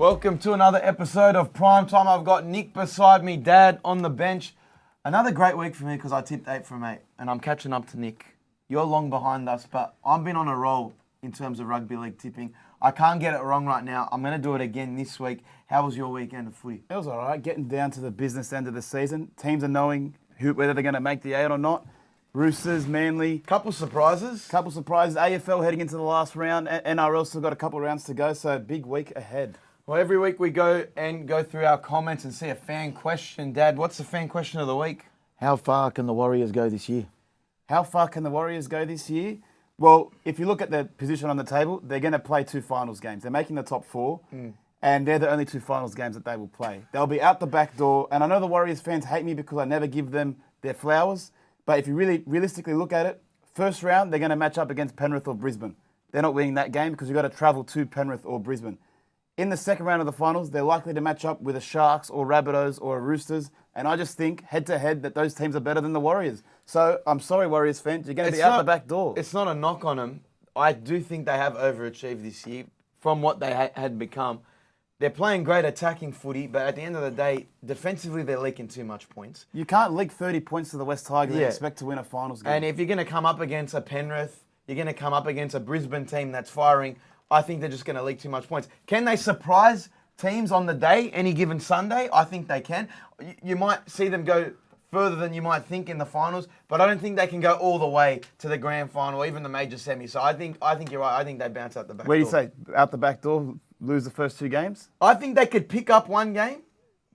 Welcome to another episode of Prime Time. I've got Nick beside me, Dad on the bench. Another great week for me because I tipped 8 from 8 and I'm catching up to Nick. You're long behind us, but I've been on a roll in terms of rugby league tipping. I can't get it wrong right now. I'm going to do it again this week. How was your weekend of footy? It was all right. Getting down to the business end of the season. Teams are knowing whether they're going to make the 8 or not. Roosters, Manly. Couple surprises. AFL heading into the last round. NRL still got a couple of rounds to go, so big week ahead. Well, every week we go through our comments and see a fan question. Dad, what's the fan question of the week? How far can the Warriors go this year? How far can the Warriors go this year? Well, if you look at their position on the table, they're going to play 2 finals games. They're making the top 4, and they're the only 2 finals games that they will play. They'll be out the back door, and I know the Warriors fans hate me because I never give them their flowers, but if you really realistically look at it, first round, they're going to match up against Penrith or Brisbane. They're not winning that game because you've got to travel to Penrith or Brisbane. In the second round of the finals, they're likely to match up with a Sharks or Rabbitohs or a Roosters. And I just think, head-to-head, that those teams are better than the Warriors. So, I'm sorry, Warriors fans, you're going to be out the back door. It's not a knock on them. I do think they have overachieved this year from what they had become. They're playing great attacking footy, but at the end of the day, defensively, they're leaking too much points. You can't leak 30 points to the West Tigers and expect to win a finals game. And if you're going to come up against a Penrith, you're going to come up against a Brisbane team that's firing, I think they're just going to leak too much points. Can they surprise teams on the day, any given Sunday? I think they can. You might see them go further than you might think in the finals, but I don't think they can go all the way to the grand final or even the major semi. So I think you're right. I think they bounce out the back door. Where do you say? Out the back door, lose the first 2 games? I think they could pick up 1 game,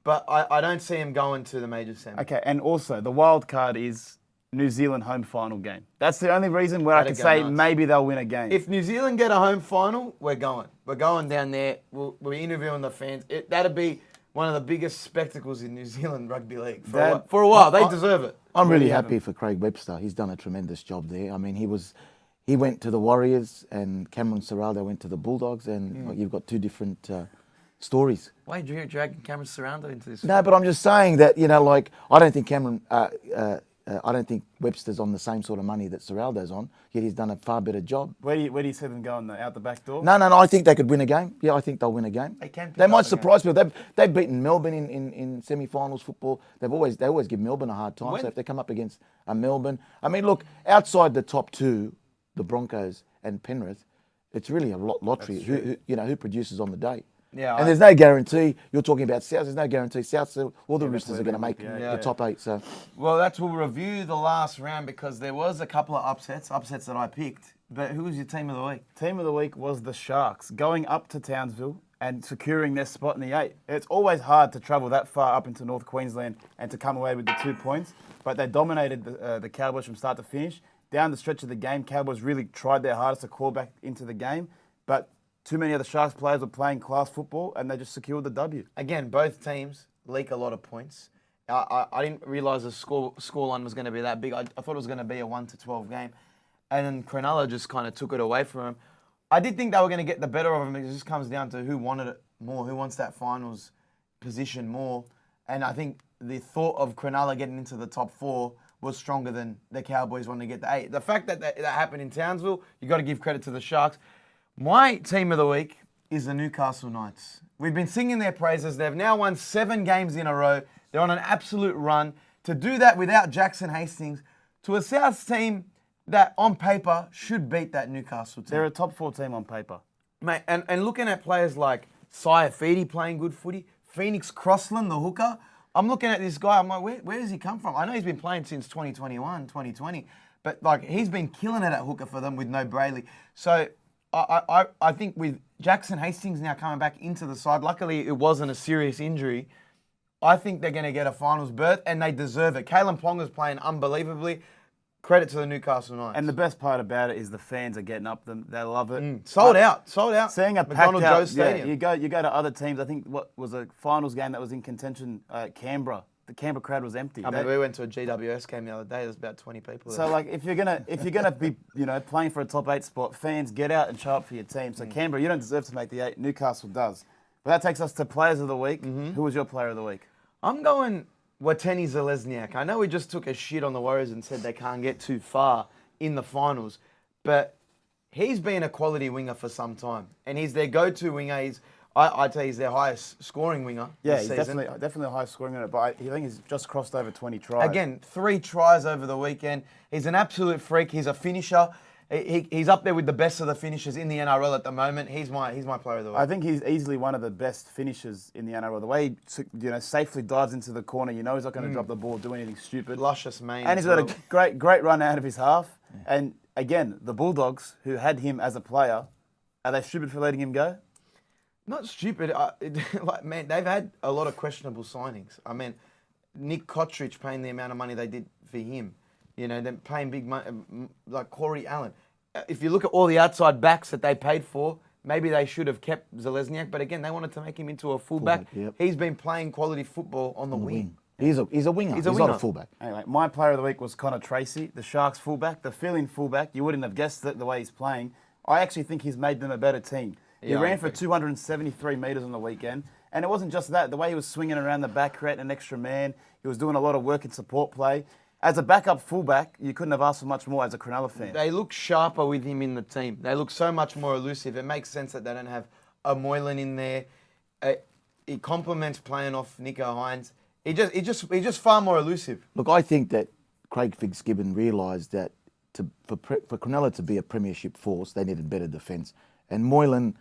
but I don't see them going to the major semi. Okay, and also the wild card is New Zealand home final game. That's the only reason where I can say maybe they'll win a game. If New Zealand get a home final, we're going. We're going down there. We're interviewing the fans. That'd be one of the biggest spectacles in New Zealand rugby league for a while. They deserve it. I'm really happy for Craig Webster. He's done a tremendous job there. I mean, he went to the Warriors and Cameron Ciraldo went to the Bulldogs, and you've got 2 different stories. Why are you dragging Cameron Ciraldo into this? No, but I'm just saying that, I don't think I don't think Webster's on the same sort of money that Ciraldo's on, yet he's done a far better job. Where do you see them going, though? Out the back door? No, I think they could win a game. Yeah, I think they'll win a game. They might surprise people. They've beaten Melbourne in semi-finals football. They always give Melbourne a hard time. So if they come up against a Melbourne, I mean, look, outside the top 2, the Broncos and Penrith, it's really a lottery. Who produces on the day. Yeah, and there's no guarantee. You're talking about South. There's no guarantee South or the Roosters are going to make the top 8. So, well, we'll review the last round because there was a couple of upsets that I picked. But who was your team of the week? Team of the week was the Sharks, going up to Townsville and securing their spot in the 8. It's always hard to travel that far up into North Queensland and to come away with the 2 points. But they dominated the Cowboys from start to finish. Down the stretch of the game, Cowboys really tried their hardest to call back into the game, but too many of the Sharks players were playing class football and they just secured the W. Again, both teams leak a lot of points. I didn't realise the scoreline was going to be that big. I thought it was going to be a 1-12 game. And then Cronulla just kind of took it away from him. I did think they were going to get the better of him. It just comes down to who wanted it more, who wants that finals position more. And I think the thought of Cronulla getting into the top 4 was stronger than the Cowboys wanting to get the 8. The fact that happened in Townsville, you got to give credit to the Sharks. My team of the week is the Newcastle Knights. We've been singing their praises. They've now won 7 games in a row. They're on an absolute run. To do that without Jackson Hastings, to a Souths team that on paper should beat that Newcastle team. They're a top 4 team on paper. Mate, and looking at players like Saifidi playing good footy, Phoenix Crossland, the hooker, I'm looking at this guy, I'm like, where does he come from? I know he's been playing since 2021, 2020, but he's been killing it at hooker for them with no Brayley. So I think with Jackson Hastings now coming back into the side, luckily it wasn't a serious injury, I think they're going to get a finals berth and they deserve it. Kalen Ponga's playing unbelievably. Credit to the Newcastle Knights. And the best part about it is the fans are getting up them. They love it. Sold out. Seeing a packed out stadium. You go to other teams. I think what was a finals game that was in contention, Canberra. The Canberra crowd was empty. I mean, we went to a GWS game the other day. There was about 20 people there. So, if you're gonna be, playing for a top 8 spot, fans get out and show up for your team. So, Canberra, you don't deserve to make the 8. Newcastle does. But that takes us to players of the week. Who was your player of the week? I'm going Wateni Zalesniak. I know we just took a shit on the Warriors and said they can't get too far in the finals, but he's been a quality winger for some time, and he's their go-to winger. I'd say he's their highest scoring winger Yeah, this he's season. definitely the highest scoring winner, but I think he's just crossed over 20 tries. Again, 3 tries over the weekend. He's an absolute freak. He's a finisher. He's up there with the best of the finishers in the NRL at the moment. He's my player of the week. I think he's easily one of the best finishers in the NRL. The way he safely dives into the corner, he's not going to drop the ball, do anything stupid. Luscious mane. And he's got a great run out of his half. Yeah. And again, the Bulldogs, who had him as a player, are they stupid for letting him go? Not stupid. Man, they've had a lot of questionable signings. I mean, Nick Kotrich paying the amount of money they did for him. They're paying big money, like Corey Allen. If you look at all the outside backs that they paid for, maybe they should have kept Zalesniak. But again, they wanted to make him into a fullback. Yep. He's been playing quality football on the wing. He's a winger. He's not a fullback. Anyway, my player of the week was Connor Tracy, the Sharks fullback, the fill-in fullback. You wouldn't have guessed it the way he's playing. I actually think he's made them a better team. He ran for 273 metres on the weekend. And it wasn't just that. The way he was swinging around the back, creating an extra man. He was doing a lot of work in support play. As a backup fullback, you couldn't have asked for much more as a Cronulla fan. They look sharper with him in the team. They look so much more elusive. It makes sense that they don't have a Moylan in there. He complements playing off Nico Hines. He's just far more elusive. Look, I think that Craig Fitzgibbon realised that for Cronulla to be a premiership force, they needed better defence. And Moylan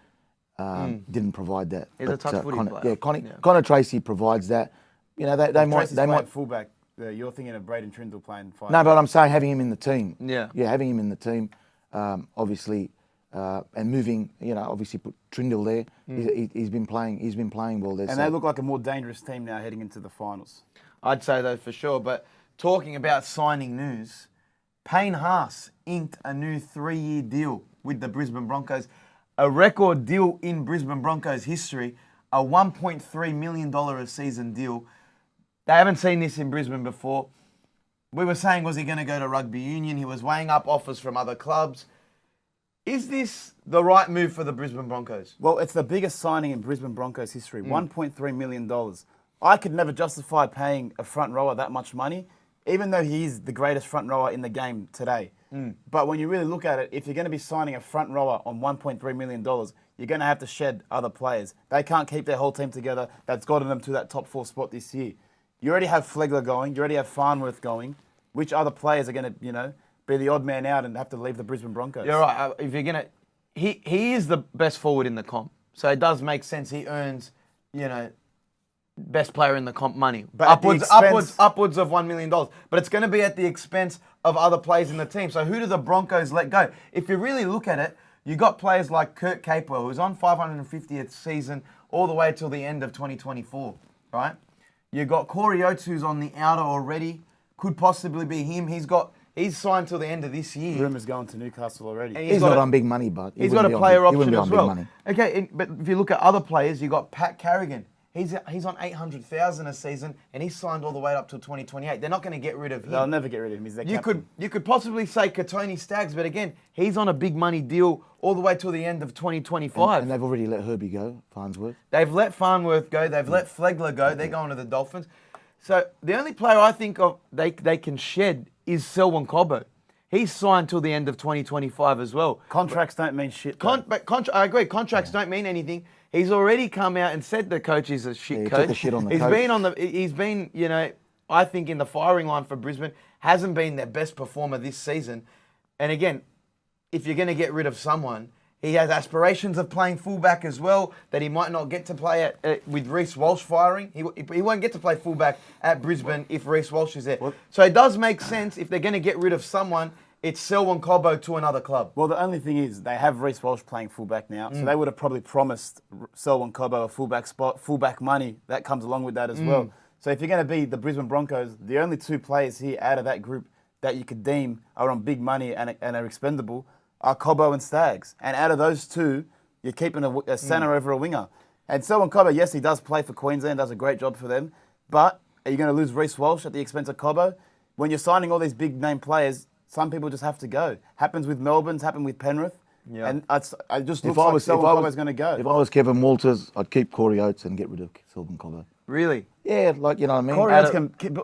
didn't provide that. He's a touch footy player. Yeah, Connor Tracy provides that. They might fullback. You're thinking of Braden Trindle playing 5. No, but I'm saying having him in the team. Yeah, having him in the team, obviously, and moving. Obviously put Trindle there. He's been playing. He's been playing well there. And they look like a more dangerous team now heading into the finals. I'd say though for sure. But talking about signing news, Payne Haas inked a new 3-year deal with the Brisbane Broncos, a record deal in Brisbane Broncos history, a $1.3 million a season deal. They haven't seen this in Brisbane before. We were saying, was he going to go to rugby union? He was weighing up offers from other clubs. Is this the right move for the Brisbane Broncos? Well, it's the biggest signing in Brisbane Broncos history, $1.3 million. I could never justify paying a front rower that much money, even though he is the greatest front rower in the game today. But when you really look at it, if you're going to be signing a front rower on $1.3 million, you're going to have to shed other players. They can't keep their whole team together. That's gotten them to that top 4 spot this year. You already have Flegler going. You already have Farnworth going. Which other players are going to, be the odd man out and have to leave the Brisbane Broncos? You're right. If you're going to... He is the best forward in the comp. So it does make sense. He earns, best player in the comp money. But upwards of $1 million. But it's going to be at the expense of other players in the team. So who do the Broncos let go? If you really look at it, you got players like Kurt Capewell, who's on 550th season all the way till the end of 2024, right? You got Corey Oates, who's on the outer already. Could possibly be him. He's signed till the end of this year. Rumours going to Newcastle already. And he's not on big money, but he's got a player option he as be well. on big money. Okay, but if you look at other players, you got Pat Carrigan. He's on $800,000 a season, and he's signed all the way up till 2028. They're not going to get rid of him. They'll never get rid of him. He's their captain. You could possibly say Katoni Staggs, but again, he's on a big money deal all the way till the end of 2025. And they've already let Herbie go, Farnsworth. They've let Farnworth go. They've let Flegler go. They're going to the Dolphins. So the only player I think of they can shed is Selwyn Cobbo. He's signed till the end of 2025 as well. Contracts don't mean shit. I agree. Contracts don't mean anything. He's already come out and said the coach is a shit coach. Took the shit on the coach. He's been, I think in the firing line for Brisbane, hasn't been their best performer this season. And again, if you're going to get rid of someone, he has aspirations of playing fullback as well that he might not get to play with Reece Walsh firing. He won't get to play fullback at Brisbane if Reece Walsh is there. So it does make sense if they're going to get rid of someone, it's Selwyn Cobbo to another club. Well, the only thing is they have Reece Walsh playing fullback now, so they would have probably promised Selwyn Cobbo a fullback spot, fullback money. That comes along with that as well. So if you're going to be the Brisbane Broncos, the only 2 players here out of that group that you could deem are on big money and are expendable are Cobbo and Staggs. And out of those 2, you're keeping a centre over a winger. And Selwyn Cobbo, yes, he does play for Queensland, does a great job for them. But are you going to lose Reece Walsh at the expense of Cobbo? When you're signing all these big name players, some people just have to go. Happens with Melbourne's, happened with Penrith. Yeah. And I just look like Selwyn Cobbo's going to go. If I was Kevin Walters, I'd keep Corey Oates and get rid of Selwyn Cobbo. Really? Yeah, like, you know what I mean?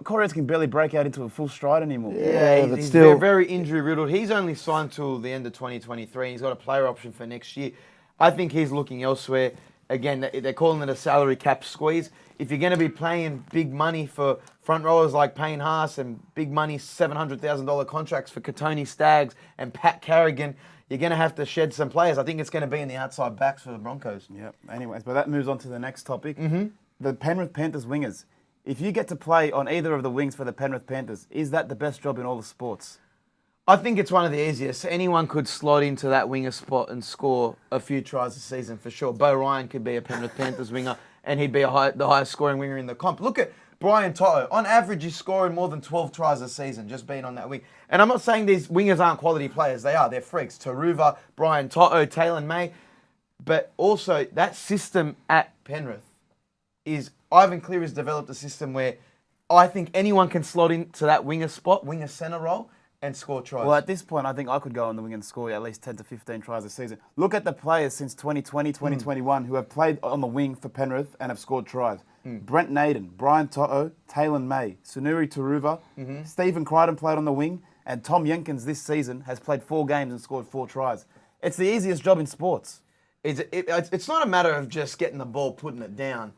Corey Oates can barely break out into a full stride anymore. Yeah, he's still very injury riddled. He's only signed till the end of 2023. He's got a player option for next year. I think he's looking elsewhere. Again, they're calling it a salary cap squeeze. If you're going to be paying big money for front rowers like Payne Haas and big money $700,000 contracts for Katoni Staggs and Pat Carrigan, you're going to have to shed some players. I think it's going to be in the outside backs for the Broncos. Yep. Anyways, but that moves on to the next topic. The Penrith Panthers wingers. If you get to play on either of the wings for the Penrith Panthers, is that the best job in all the sports? I think it's one of the easiest. Anyone could slot into that winger spot and score a few tries a season for sure. Bo Ryan could be a Penrith Panthers winger, and he'd be the highest scoring winger in the comp. Look at Brian Toto. On average, he's scoring more than 12 tries a season just being on that wing. And I'm not saying these wingers aren't quality players. They are. They're freaks. Taruva, Brian Toto, Taylor May. But also, that system at Penrith is... Ivan Cleary's developed a system where I think anyone can slot into that winger spot, winger centre role, and score tries. Well, at this point, I think I could go on the wing and score at least 10 to 15 tries a season. Look at the players since 2020, 2021 who have played on the wing for Penrith and have scored tries. Brent Naden, Brian Toto, Taylor May, Sunuri Taruva, Stephen Crichton played on the wing, and Tom Jenkins this season has played 4 games and scored 4 tries. It's the easiest job in sports. It's not a matter of just getting the ball, putting it down,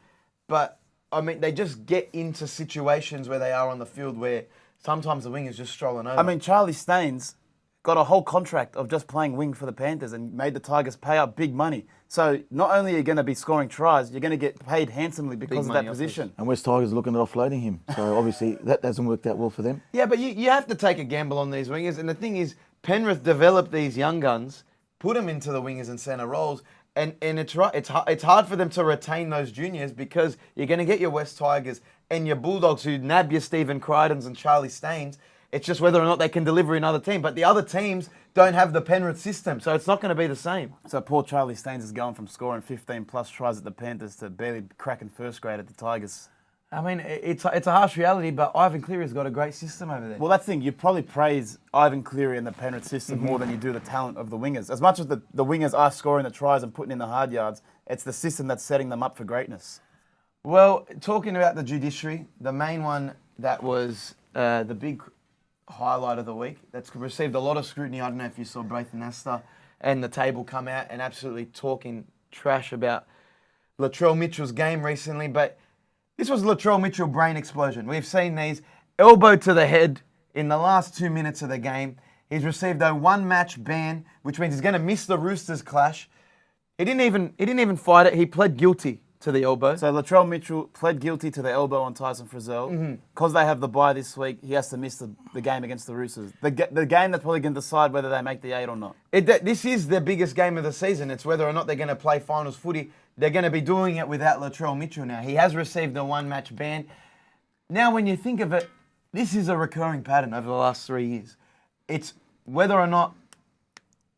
but I mean, they just get into situations where they are on the field where sometimes the wing is just strolling over. I mean, Charlie Staines got a whole contract of just playing wing for the Panthers and made the Tigers pay up big money. So not only are you going to be scoring tries, you're going to get paid handsomely because of that position. And West Tigers are looking at offloading him. So obviously that hasn't worked out well for them. Yeah, but you have to take a gamble on these wingers. And the thing is, Penrith developed these young guns, put them into the wingers and centre roles, and it's hard for them to retain those juniors because you're going to get your West Tigers and your Bulldogs who nab your Stephen Crichtons and Charlie Staines. It's just whether or not they can deliver another team. But the other teams don't have the Penrith system, so it's not going to be the same. So poor Charlie Staines is going from scoring 15-plus tries at the Panthers to barely cracking first grade at the Tigers. I mean, it's a harsh reality, but Ivan Cleary's got a great system over there. Well, that's the thing. You probably praise Ivan Cleary and the Penrith system more than you do the talent of the wingers. As much as the wingers are scoring the tries and putting in the hard yards, it's the system that's setting them up for greatness. Well, talking about the judiciary, the main one that was the big highlight of the week, that's received a lot of scrutiny. I don't know if you saw Braithen Astor and the table come out and absolutely talking trash about Latrell Mitchell's game recently, but this was Latrell Mitchell brain explosion. We've seen these elbow to the head in the last 2 minutes of the game. He's received a 1-match ban, which means he's going to miss the Roosters clash. He didn't even fight it. He pled guilty to the elbow. So Latrell Mitchell pled guilty to the elbow on Tyson Frizell. Because they have the bye this week, he has to miss the game against the Roosters. The game that's probably going to decide whether they make the 8 or not. This is their biggest game of the season. It's whether or not they're going to play finals footy. They're going to be doing it without Latrell Mitchell now. He has received a 1-match ban. Now, when you think of it, this is a recurring pattern over the last 3 years. It's whether or not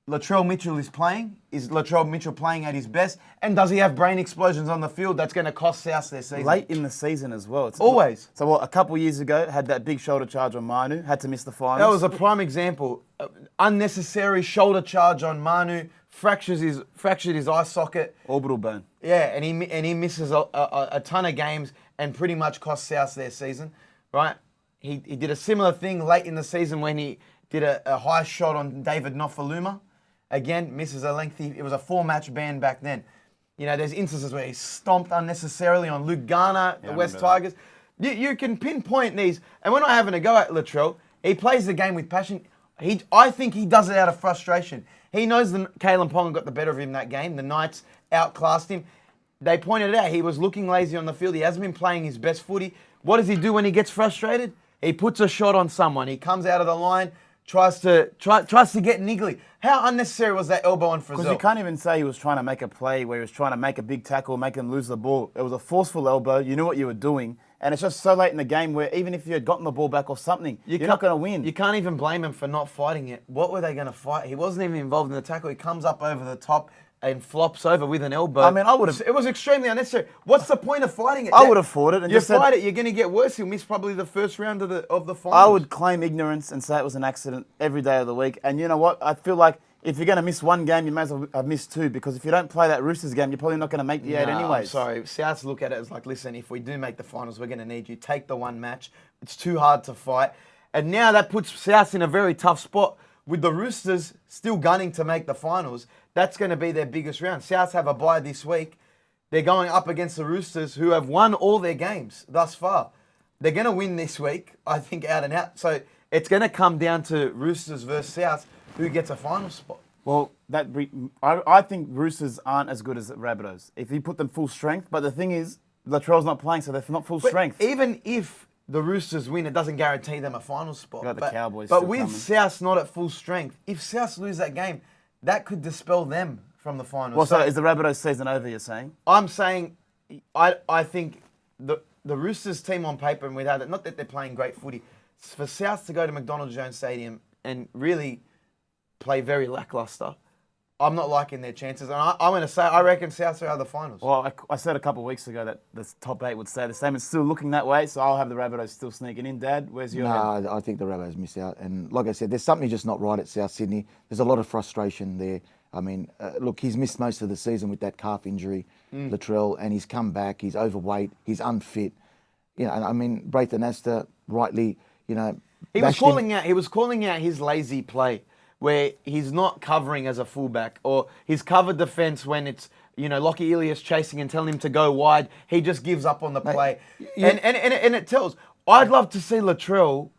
Latrell Mitchell is playing. Is Latrell Mitchell playing at his best? And does he have brain explosions on the field that's going to cost South their season? Late in the season as well. It's always. So a couple of years ago, had that big shoulder charge on Manu, had to miss the finals. That was a prime example. Unnecessary shoulder charge on Manu, fractured his eye socket. Orbital bone. Yeah, and he misses a ton of games and pretty much cost South their season, right? He did a similar thing late in the season when he did a high shot on David Nofaluma. Again, misses a lengthy... It was a 4-match ban back then. You know, there's instances where he stomped unnecessarily on Luke Garner, the West Tigers. You can pinpoint these. And we're not having a go at Latrell. He plays the game with passion. I think he does it out of frustration. He knows that Kalen Ponga got the better of him that game. The Knights outclassed him. They pointed it out. He was looking lazy on the field. He hasn't been playing his best footy. What does he do when he gets frustrated? He puts a shot on someone. He comes out of the line, tries to get niggly. How unnecessary was that elbow on Frizzell? Because you can't even say he was trying to make a play where he was trying to make a big tackle, make him lose the ball. It was a forceful elbow. You knew what you were doing. And it's just so late in the game where even if you had gotten the ball back or something, you're not going to win. You can't even blame him for not fighting it. What were they going to fight? He wasn't even involved in the tackle. He comes up over the top and flops over with an elbow. I mean, I would have... It was extremely unnecessary. What's the point of fighting it? I would have fought it. And you just fight it, you're going to get worse. He'll miss probably the first round of the finals. I would claim ignorance and say it was an accident every day of the week. And you know what? I feel like if you're going to miss one game, you may as well have missed 2, because if you don't play that Roosters game, you're probably not going to make the 8 anyway. I'm sorry. Souths look at it as like, listen, if we do make the finals, we're going to need you. Take the 1 match. It's too hard to fight. And now that puts Souths in a very tough spot. With the Roosters still gunning to make the finals, that's going to be their biggest round. Souths have a bye this week. they're going up against the Roosters, who have won all their games thus far. They're going to win this week, I think, out and out. So it's going to come down to Roosters versus South, who gets a final spot. Well, I think Roosters aren't as good as Rabbitohs if you put them full strength. But the thing is, Latrell's not playing, so they're not full strength. Even if the Roosters win, it doesn't guarantee them a final spot. Got the Cowboys but still with coming. South not at full strength, if South lose that game, that could dispel them from the finals. Well, so is the Rabbitohs season over, you're saying? I'm saying, I think the Roosters team on paper, and without it, not that they're playing great footy, for South to go to McDonald Jones Stadium and really play very lackluster, I'm not liking their chances. And I'm going to say, I reckon South are out of the finals. Well, I said a couple of weeks ago that the top 8 would stay the same. It's still looking that way, so I'll have the Rabbitohs still sneaking in. Dad, where's your head? No, I think the Rabbitohs miss out. And like I said, there's something just not right at South Sydney. There's a lot of frustration there. I mean, look, he's missed most of the season with that calf injury, Latrell, and he's come back. He's overweight. He's unfit. You know, and I mean, Braithen Astor rightly, you know, He was calling out his lazy play, where he's not covering as a fullback, or he's covered defence when it's, you know, Lockie Ilias chasing and telling him to go wide. He just gives up on the play. And it tells. I'd love to see Latrell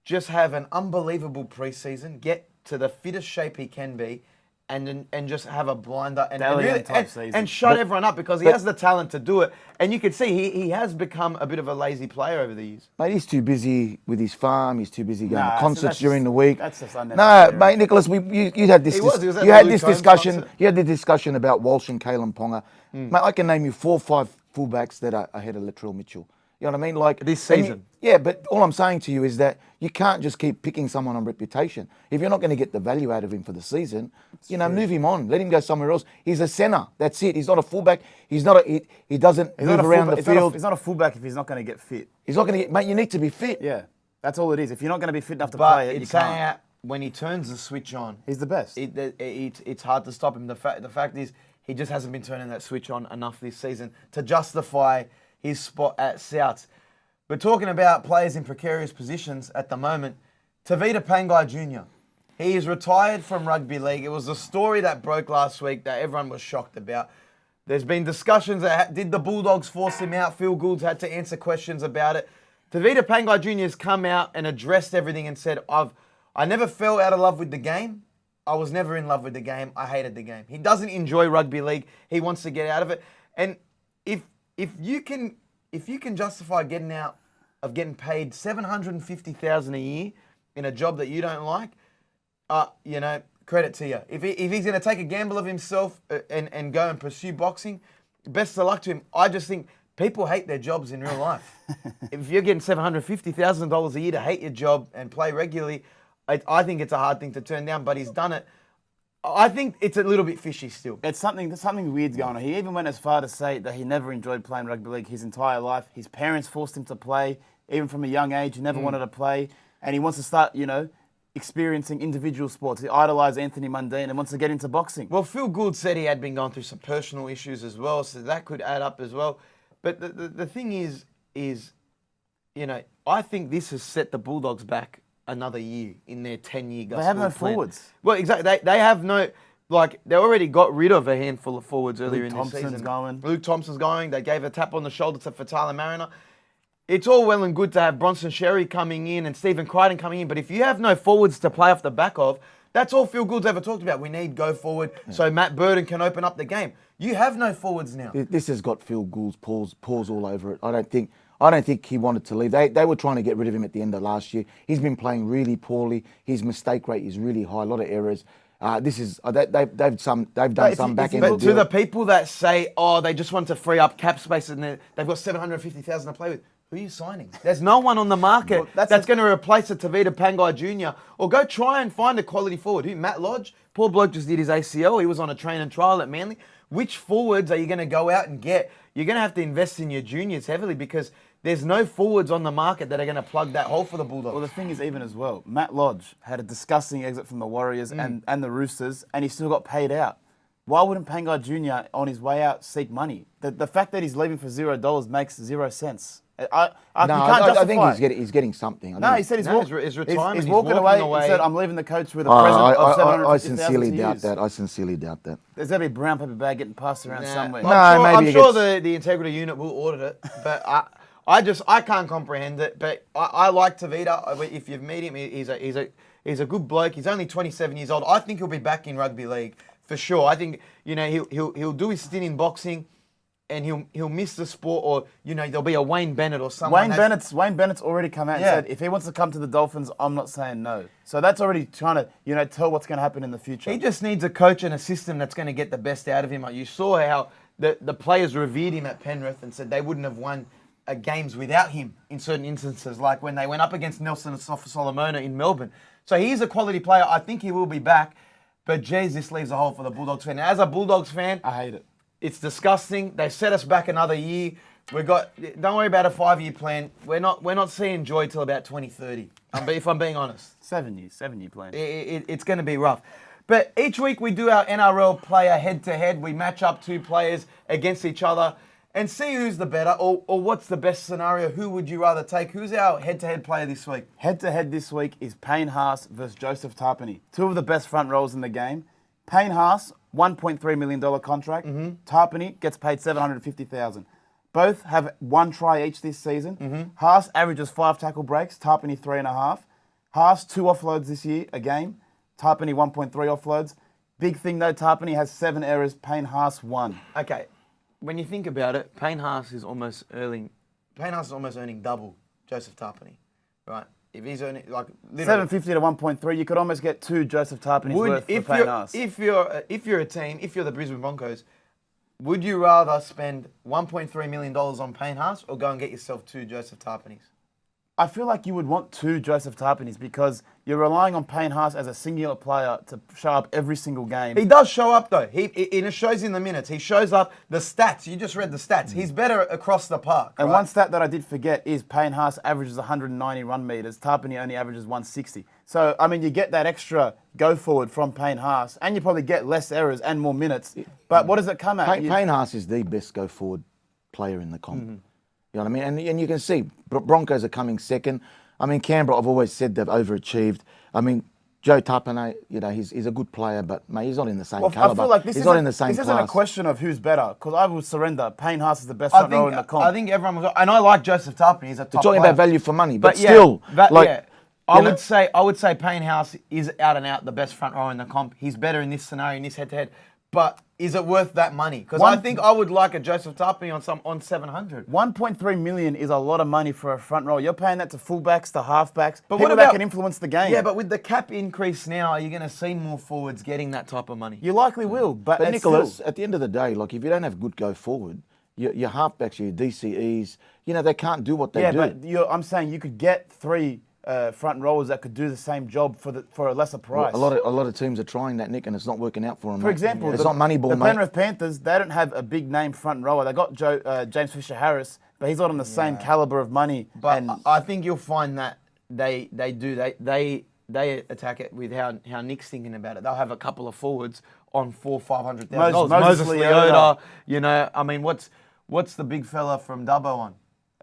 just have an unbelievable preseason, get to the fittest shape he can be, and just have a blinder and shut everyone up, because he has the talent to do it. And you can see he has become a bit of a lazy player over the years. Mate, he's too busy with his farm. He's too busy going to concerts during the week. That's just No, unnecessary. mate, Nicholas, you had this. He was at You had the this Luke Combs discussion. concert. You had the discussion about Walsh and Kalen Ponga. Mate, I can name you 4 or 5 fullbacks that are ahead of Latrell Mitchell. You know what I mean? Like This and season. Yeah, but all I'm saying to you is that you can't just keep picking someone on reputation. If you're not going to get the value out of him for the season, move him on. Let him go somewhere else. He's a centre. That's it. He's not a fullback. He's not a. He doesn't move around the field. He's not a fullback if he's not going to get fit. He's not going to get. Mate, you need to be fit. Yeah, that's all it is. If you're not going to be fit enough to But play it, you it's can't. saying out when he turns the switch on, He's the best. it's hard to stop him. The fact is, he just hasn't been turning that switch on enough this season to justify his spot at Souths. But talking about players in precarious positions at the moment, Tavita Pangai Jr. He is retired from rugby league. It was a story that broke last week that everyone was shocked about. There's been discussions that did the Bulldogs force him out? Phil Gould's had to answer questions about it. Tavita Pangai Jr. has come out and addressed everything and said, I never fell out of love with the game. I was never in love with the game. I hated the game. He doesn't enjoy rugby league. He wants to get out of it. And if you can justify getting out of getting paid $750,000 a year in a job that you don't like, credit to you. If he's going to take a gamble of himself and go and pursue boxing, best of luck to him. I just think people hate their jobs in real life. If you're getting $750,000 a year to hate your job and play regularly, I think it's a hard thing to turn down, but he's done it. I think it's a little bit fishy still. There's something weird's going on. He even went as far to say that he never enjoyed playing rugby league his entire life. His parents forced him to play, even from a young age. He never wanted to play. And he wants to start, experiencing individual sports. He idolised Anthony Mundine and wants to get into boxing. Well, Phil Gould said he had been going through some personal issues as well, so that could add up as well. But the thing is, I think this has set the Bulldogs back another year in their 10-year Gus They have no Gould plan. forwards. Well, exactly. They have no, they already got rid of a handful of forwards earlier in the season. Luke Thompson's going. They gave a tap on the shoulder to Fatala Mariner. It's all well and good to have Bronson Sherry coming in and Stephen Crichton coming in, but if you have no forwards to play off the back of, that's all Phil Gould's ever talked about. We need go forward so Matt Burton can open up the game. You have no forwards now. This has got Phil Gould's paws all over it. I don't think he wanted to leave. They were trying to get rid of him at the end of last year. He's been playing really poorly. His mistake rate is really high. A lot of errors. They've done some back end. But to the people that say, they just want to free up cap space and they've got $750,000 to play with. Who are you signing? There's no one on the market that's going to replace a Tavita Pangai Jr. Or go try and find a quality forward. Who? Matt Lodge? Poor bloke just did his ACL. He was on a train and trial at Manly. Which forwards are you going to go out and get? You're going to have to invest in your juniors heavily because there's no forwards on the market that are going to plug that hole for the Bulldogs. Well, the thing is, even as well, Matt Lodge had a disgusting exit from the Warriors and the Roosters, and he still got paid out. Why wouldn't Pangai Jr. on his way out seek money? The fact that he's leaving for $0 makes 0 sense. You No, can't I justify think it. he's getting something. No, he said No, his retirement, He's he's walking walking away. He said, "I'm leaving the coach with a I, present I, of I 750,000 sincerely to doubt use." that. I sincerely doubt that. There's got to be a brown paper bag getting passed around somewhere. No, I'm maybe sure it the integrity unit will audit it, but I can't comprehend it. But I like Tavita. If you've met him, he's a good bloke. He's only 27 years old. I think he'll be back in rugby league for sure. I think he'll do his stint in boxing, and he'll miss the sport, or there'll be a Wayne Bennett or someone. Wayne Bennett's already come out and said if he wants to come to the Dolphins, I'm not saying no. So that's already trying to tell what's going to happen in the future. He just needs a coach and a system that's going to get the best out of him. Like you saw how the players revered him at Penrith and said they wouldn't have won games without him in certain instances, like when they went up against Nelson Solomona in Melbourne. So he's a quality player. I think he will be back. But geez, this leaves a hole for the Bulldogs fan. As a Bulldogs fan, I hate it. It's disgusting. They set us back another year. Don't worry about a 5-year plan. We're not seeing joy till about 2030. If I'm being honest. 7-year plan. It's going to be rough. But each week we do our NRL player head-to-head. We match up two players against each other and see who's the better or what's the best scenario. Who would you rather take? Who's our head-to-head player this week? Head-to-head this week is Payne Haas versus Joseph Tapine. Two of the best front rows in the game. Payne Haas, $1.3 million contract. Tapine gets paid $750,000. Both have 1 try each this season. Haas averages 5 tackle breaks, Tapine 3.5. Haas 2 offloads this year, a game. Tapine 1.3 offloads. Big thing though, Tapine has 7 errors, Payne Haas 1. Okay, when you think about it, Payne Haas is almost earning double Joseph Tapine, right? If he's earning like literally 750 to 1.3, you could almost get 2 Joseph Tapine's worth for Payne Haas. If you're a team, if you're the Brisbane Broncos, would you rather spend $1.3 million on Payne Haas or go and get yourself 2 Joseph Tapines? I feel like you would want 2 Joseph Tapines because you're relying on Payne Haas as a singular player to show up every single game. He does show up though. It shows in the minutes. He shows up. The stats. You just read the stats. He's better across the park. And right? one stat that I did forget is Payne Haas averages 190 run meters. Tapine only averages 160. So, I mean, you get that extra go forward from Payne Haas and you probably get less errors and more minutes. But what does it come at? Payne Haas is the best go forward player in the comp. You know what I mean? And you can see Broncos are coming second. I mean, Canberra, I've always said they've overachieved. I mean, Joe Tapine, he's a good player, but mate, he's not in the same caliber. I feel like he's not in the same This class. isn't a question of who's better, because I would surrender. Payne Haas is the best front row in the comp. I think everyone was, and I like Joseph Tapine. He's a top We're talking player. about value for money, but yeah, still, I would say Payne Haas is out and out the best front row in the comp. He's better in this scenario, in this head-to-head. But is it worth that money? Because I think I would like a Joseph Tapine on 700. 1.3 million is a lot of money for a front row. You're paying that to fullbacks, to halfbacks, but people that can influence the game. Yeah, but with the cap increase now, are you going to see more forwards getting that type of money? You likely will, but Nicholas, at the end of the day, like if you don't have good go forward, your halfbacks, your DCEs, they can't do what they do. Yeah, but I'm saying you could get 3 front rowers that could do the same job for a lesser price. Well, a lot of teams are trying that, Nick, and it's not working out for them. For example, it's not Moneyball, the mate. Penrith Panthers, they don't have a big name front rower. They got James Fisher-Harris, but he's not on the same caliber of money. But I think you'll find that they attack it with how Nick's thinking about it. They'll have a couple of forwards on $400,000-500,000. Moses Leota. I mean, what's the big fella from Dubbo on?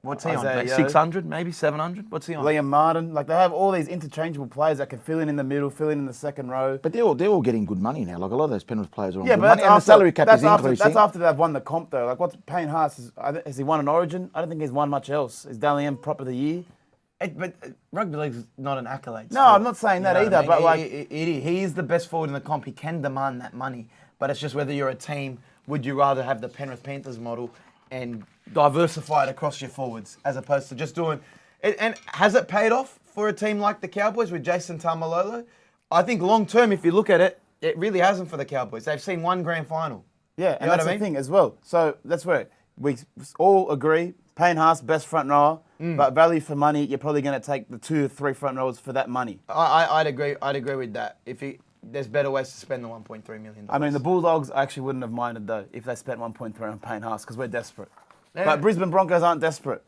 What's he on? Like 600, maybe 700? What's he on? Liam Martin. Like, they have all these interchangeable players that can fill in the middle, fill in the second row. But they're all getting good money now. Like, a lot of those Penrith players are on good money. And the salary cap is increasing. That's after they've won the comp, though. Like, what's Payne Haas? Has he won an Origin? I don't think he's won much else. Is Dally M prop of the year? But rugby league's not an accolade. No, I'm not saying that either. But like, he is the best forward in the comp. He can demand that money. But it's just whether you're a team, would you rather have the Penrith Panthers model and diversify it across your forwards as opposed to just doing it? And has it paid off for a team like the Cowboys with Jason Tamalolo? I think long term, if you look at it, it really hasn't for the Cowboys. They've seen 1 grand final. Yeah, and that's the thing as well. So that's where we all agree. Payne Haas, best front rower, but value for money, you're probably going to take the 2 or 3 front rowers for that money. I'd agree with that. There's better ways to spend the $1.3 million. I mean, the Bulldogs actually wouldn't have minded, though, if they spent 1.3 on Payne Haas, because we're desperate. Yeah. But Brisbane Broncos aren't desperate.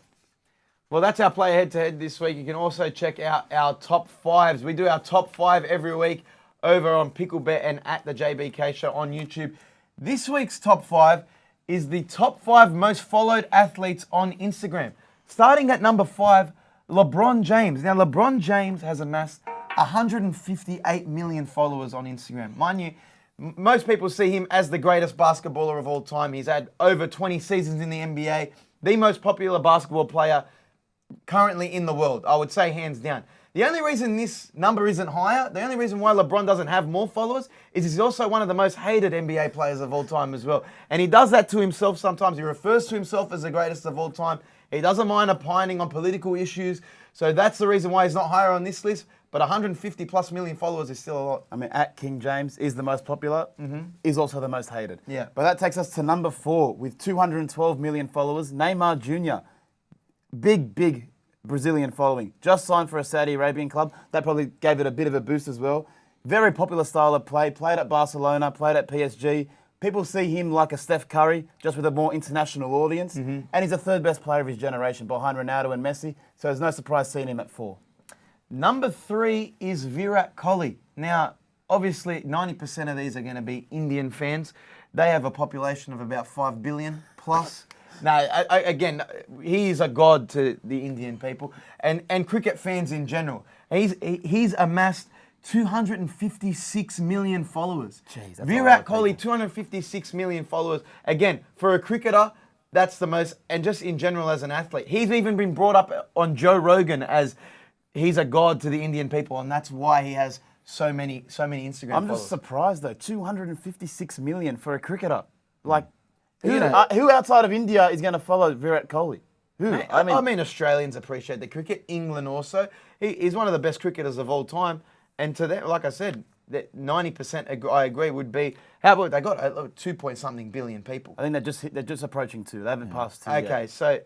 Well, that's our play head-to-head this week. You can also check out our top 5s. We do our top 5 every week over on Picklebet and at the JBK Show on YouTube. This week's top 5 is the top 5 most followed athletes on Instagram. Starting at number 5, LeBron James. Now, LeBron James has amassed 158 million followers on Instagram. Mind you, most people see him as the greatest basketballer of all time. He's had over 20 seasons in the NBA, the most popular basketball player currently in the world, I would say hands down. The only reason this number isn't higher, the only reason why LeBron doesn't have more followers is he's also one of the most hated NBA players of all time as well. And he does that to himself sometimes. He refers to himself as the greatest of all time. He doesn't mind opining on political issues. So that's the reason why he's not higher on this list. But 150 plus million followers is still a lot. I mean, at King James is the most popular, is also the most hated. Yeah. But that takes us to number 4 with 212 million followers, Neymar Jr. Big Brazilian following. Just signed for a Saudi Arabian club. That probably gave it a bit of a boost as well. Very popular style of play. Played at Barcelona, played at PSG. People see him like a Steph Curry, just with a more international audience. And he's the third best player of his generation behind Ronaldo and Messi. So there's no surprise seeing him at 4. Number 3 is Virat Kohli. Now, obviously, 90% of these are going to be Indian fans. They have a population of about 5 billion plus. Now, again, he is a god to the Indian people and cricket fans in general. He's amassed 256 million followers. Jeez, that's Virat Kohli, 256 million followers. Again, for a cricketer, that's the most, and just in general as an athlete. He's even been brought up on Joe Rogan as he's a god to the Indian people, and that's why he has so many Instagram I'm followers. just surprised though, 256 million for a cricketer. Like, who outside of India is going to follow Virat Kohli? Who? I mean, Australians appreciate the cricket. England also. He's one of the best cricketers of all time. And to them, like I said, that 90% I agree would be. How about they got 2 point something billion people? I think they're just approaching 2. They haven't passed 2 yet. Okay, so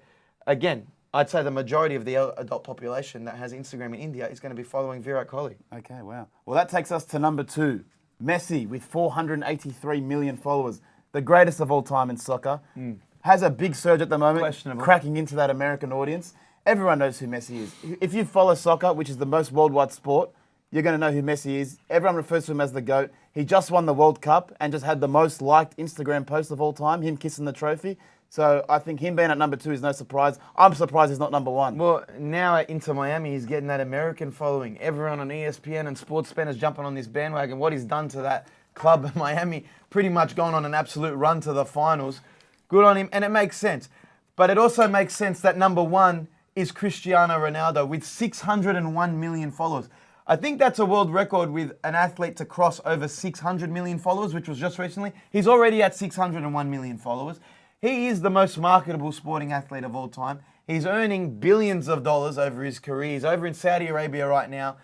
again, I'd say the majority of the adult population that has Instagram in India is going to be following Virat Kohli. Okay, wow. Well, that takes us to number 2. Messi with 483 million followers. The greatest of all time in soccer. Has a big surge at the moment. Questionable. Cracking into that American audience. Everyone knows who Messi is. If you follow soccer, which is the most worldwide sport, you're going to know who Messi is. Everyone refers to him as the GOAT. He just won the World Cup and just had the most liked Instagram post of all time, him kissing the trophy. So I think him being at number 2 is no surprise. I'm surprised he's not number 1. Well, now at Inter Miami, he's getting that American following. Everyone on ESPN and SportsBet is jumping on this bandwagon. What he's done to that club in Miami, pretty much gone on an absolute run to the finals. Good on him, and it makes sense. But it also makes sense that number 1 is Cristiano Ronaldo with 601 million followers. I think that's a world record with an athlete to cross over 600 million followers, which was just recently. He's already at 601 million followers. He is the most marketable sporting athlete of all time. He's earning billions of dollars over his career. He's over in Saudi Arabia right now.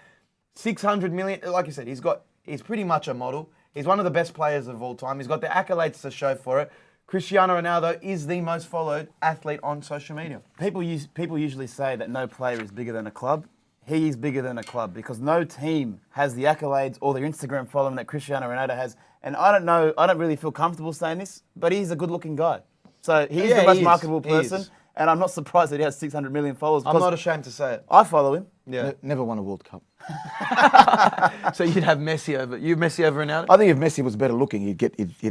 600 million, like I said, he's pretty much a model. He's one of the best players of all time. He's got the accolades to show for it. Cristiano Ronaldo is the most followed athlete on social media. People usually say that no player is bigger than a club. He is bigger than a club because no team has the accolades or their Instagram following that Cristiano Ronaldo has. And I don't really feel comfortable saying this, but he's a good-looking guy. So he's the most marketable person, and I'm not surprised that he has 600 million followers. I'm not ashamed to say it. I follow him. Yeah. Never won a World Cup. So you'd have Messi over Ronaldo? I think if Messi was better looking, he'd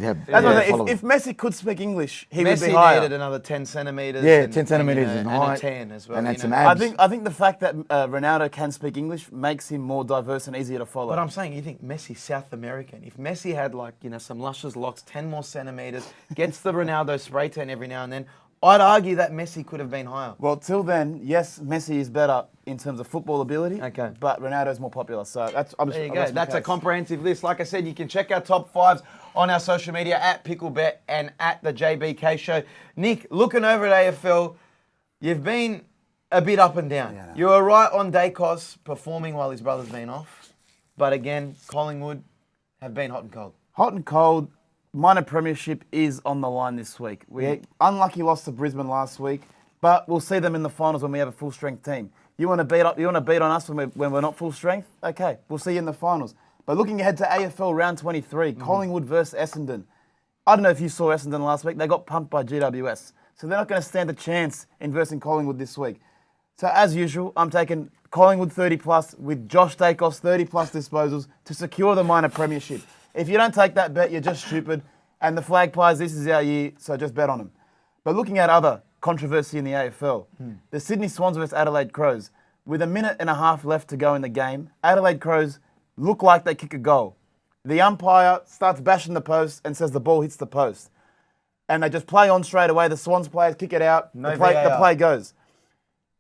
have. That's what I followers. if Messi could speak English, he would Messi be higher. needed another 10 centimetres. Yeah, 10 centimetres in height. And a 10 as well. And that's some I abs. think the fact that Ronaldo can speak English makes him more diverse and easier to follow. But I'm saying, you think Messi's South American. If Messi had some luscious locks, 10 more centimetres, gets the Ronaldo spray tan every now and then, I'd argue that Messi could have been higher. Well, till then, yes, Messi is better in terms of football ability. Okay. But Ronaldo's more popular. So there you go. That's a comprehensive list. Like I said, you can check our top 5s on our social media at Picklebet and at the JBK Show. Nick, looking over at AFL, you've been a bit up and down. Yeah, no. You were right on Dacos performing while his brother's been off. But again, Collingwood have been hot and cold. Hot and cold. Minor premiership is on the line this week. We unlucky lost to Brisbane last week, but we'll see them in the finals when we have a full strength team. You want to beat on us when we're not full strength? Okay, we'll see you in the finals. But looking ahead to AFL round 23, Collingwood versus Essendon. I don't know if you saw Essendon last week. They got pumped by GWS, so they're not going to stand a chance in versing Collingwood this week. So as usual, I'm taking Collingwood 30 plus with Josh Dacos 30 plus disposals to secure the minor premiership. If you don't take that bet, you're just stupid. And the Flag Pies, this is our year, so just bet on them. But looking at other controversy in the AFL. The Sydney Swans versus Adelaide Crows. With a minute and a half left to go in the game, Adelaide Crows look like they kick a goal. The umpire starts bashing the post and says the ball hits the post. And they just play on straight away. The Swans players kick it out. The play goes.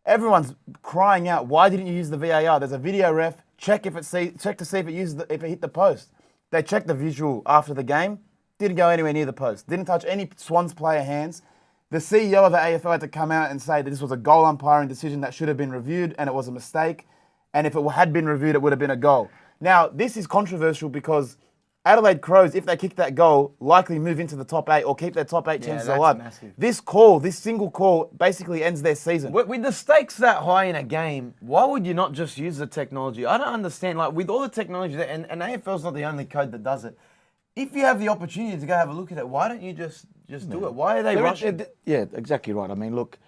Everyone's crying out, why didn't you use the VAR? There's a video ref. Check to see if it hit the post. They checked the visual after the game. Didn't go anywhere near the post. Didn't touch any Swans player hands. The CEO of the AFL had to come out and say that this was a goal umpiring decision that should have been reviewed and it was a mistake. And if it had been reviewed, it would have been a goal. Now, this is controversial because Adelaide Crows, if they kick that goal, likely move into the top 8 or keep their top 8 chances alive. Massive. This single call, basically ends their season. With the stakes that high in a game, why would you not just use the technology? I don't understand. Like, with all the technology, and AFL's not the only code that does it. If you have the opportunity to go have a look at it, why don't you just do it? Why are they rushing? Yeah, exactly right. I mean, look,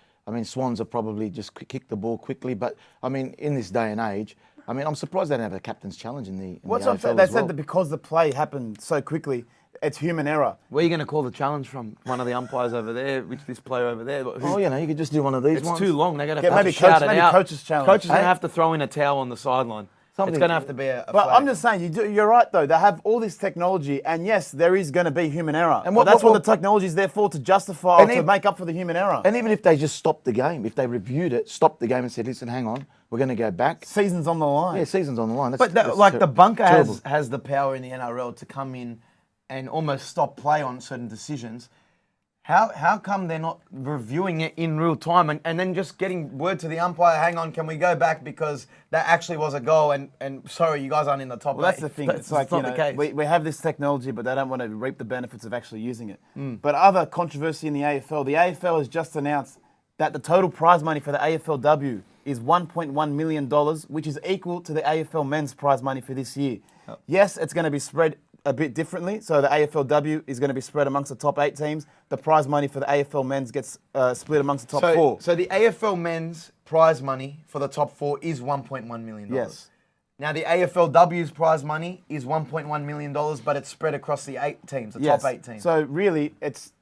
Swans are probably just kick the ball quickly, but I mean, in this day and age, I'm surprised they don't have a captain's challenge in the What's the up? AFL They as said well. that because the play happened so quickly, it's human error. Where are you going to call the challenge from? One of the umpires over there? This player over there? Oh, you could just do one of these It's ones. too long. They're going to Yeah, have maybe to shout coach- it maybe out. coach's challenge. Coach is going Hey? to have to throw in a towel on the sideline. Something- It's going to have to be a But flag. I'm just saying, you're right though. They have all this technology, and yes, there is going to be human error. And But that's what the technology is there for, to justify or to make up for the human error. And even if they just stopped the game, if they reviewed it, stopped the game and said, listen, hang on, we're going to go back. Season's on the line. Yeah, season's on the line. But the bunker has the power in the NRL to come in and almost stop play on certain decisions. How come they're not reviewing it in real time and then just getting word to the umpire, hang on, can we go back because that actually was a goal and sorry, you guys aren't in the top Well, that's 8. the thing. But It's like, not the case. we have this technology, but they don't want to reap the benefits of actually using it. But other controversy in the AFL has just announced that the total prize money for the AFLW is $1.1 million, which is equal to the AFL men's prize money for this year. Yep. Yes, it's going to be spread a bit differently. So the AFLW is going to be spread amongst the top 8 teams. The prize money for the AFL men's gets split amongst the top 4. So the AFL men's prize money for the top 4 is $1.1 million. Yes. Now the AFLW's prize money is $1.1 million, but it's spread across the 8 teams, the top 8 teams. So really, it's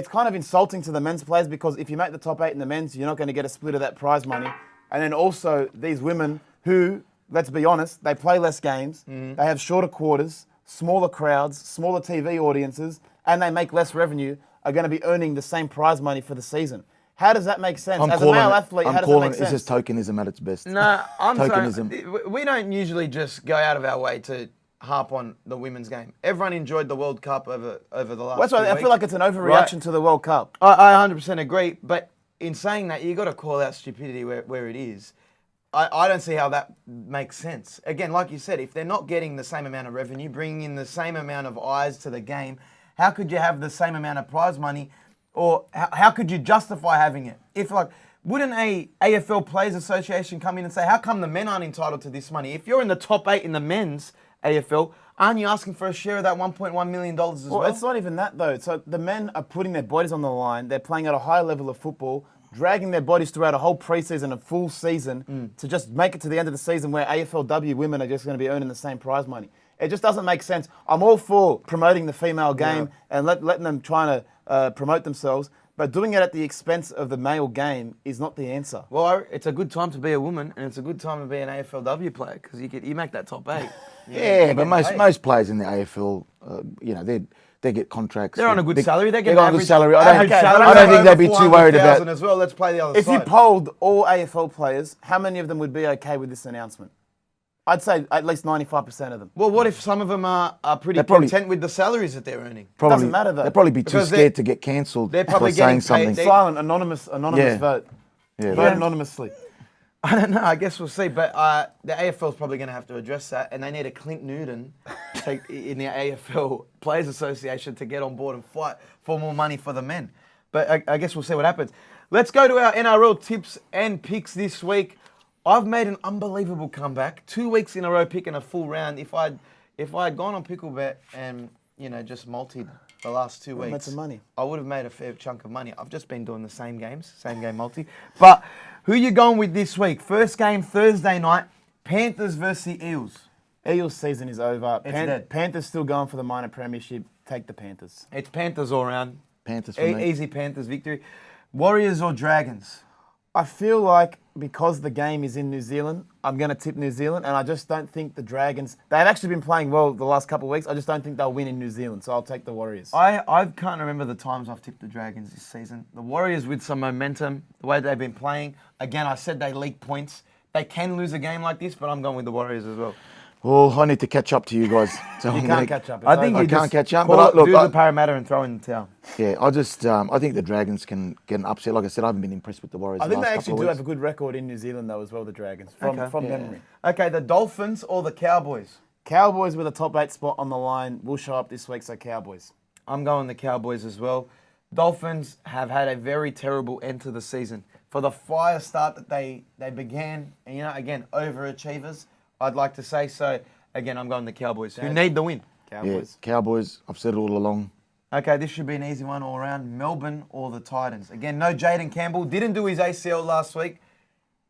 kind of insulting to the men's players because if you make the top 8 in the men's, you're not going to get a split of that prize money. And then also these women who, let's be honest, they play less games, they have shorter quarters, smaller crowds, smaller TV audiences, and they make less revenue, are going to be earning the same prize money for the season. How does that make sense? As a male athlete, how does that make sense? It's just tokenism at its best. No, I'm tokenism. saying we don't usually just go out of our way to harp on the women's game. Everyone enjoyed the World Cup over the last That's why few I feel weeks. like it's an overreaction to the World Cup. I 100% agree, but in saying that, you got to call out stupidity where it is. I don't see how that makes sense. Again, like you said, if they're not getting the same amount of revenue, bringing in the same amount of eyes to the game, how could you have the same amount of prize money, or how could you justify having it? If wouldn't a AFL Players Association come in and say, how come the men aren't entitled to this money? If you're in the top 8 in the men's AFL, aren't you asking for a share of that $1.1 million as well? Well, it's not even that though. So the men are putting their bodies on the line. They're playing at a high level of football, dragging their bodies throughout a whole preseason, a full season, to just make it to the end of the season where AFLW women are just going to be earning the same prize money. It just doesn't make sense. I'm all for promoting the female game and letting them try to promote themselves, but doing it at the expense of the male game is not the answer. Well, it's a good time to be a woman, and it's a good time to be an AFLW player because you make that top 8. Yeah, but most players in the AFL, they get contracts. They're on a good salary. They're on a good average salary. average salary. I don't think they'll be too worried about. $400,000 as well. Let's play the other If side. you polled all AFL players, how many of them would be okay with this announcement? I'd say at least 95% of them. Well, what if some of them are pretty They're probably- content with the salaries that they're earning? Probably, Doesn't matter, though. They'll probably be too Because scared to get cancelled they're for probably saying getting paid- something. Silent, anonymous Yeah. vote. Yeah, Vote anonymously. I don't know. I guess we'll see. But the AFL's probably going to have to address that, and they need a Clint Newton in the AFL Players Association to get on board and fight for more money for the men. But I guess we'll see what happens. Let's go to our NRL tips and picks this week. I've made an unbelievable comeback. 2 weeks in a row picking a full round. If I'd gone on Picklebet and just multied the last 2 weeks, made some money. I would have made a fair chunk of money. I've just been doing the same games, same game multi. But who you going with this week? First game Thursday night, Panthers versus the Eels. Eels season is over. It's dead. Panthers still going for the minor premiership. Take the Panthers. It's Panthers all round. Panthers for me. Easy Panthers victory. Warriors or Dragons? I feel like because the game is in New Zealand, I'm going to tip New Zealand, and I just don't think the Dragons... They've actually been playing well the last couple of weeks. I just don't think they'll win in New Zealand, so I'll take the Warriors. I can't remember the times I've tipped the Dragons this season. The Warriors with some momentum, the way they've been playing. Again, I said they leak points. They can lose a game like this, but I'm going with the Warriors as well. Well, I need to catch up to you guys. So You can't catch up. I think I you can't just catch up, call but it, look, do I- the Parramatta and throw in the towel. Yeah, I think the Dragons can get an upset. Like I said, I haven't been impressed with the Warriors. I think the they last actually couple do of have a weeks. good record in New Zealand, though, as well, the Dragons, from memory. Okay, the Dolphins or the Cowboys? Cowboys with a top 8 spot on the line will show up this week, so Cowboys. I'm going the Cowboys as well. Dolphins have had a very terrible end to the season. For the fire start that they began, and again, overachievers, I'd like to say. So, again, I'm going the Cowboys, who need the win. Yeah, Cowboys. Cowboys. I've said it all along. Okay, this should be an easy one all around. Melbourne or the Titans? Again, no Jaden Campbell. Didn't do his ACL last week.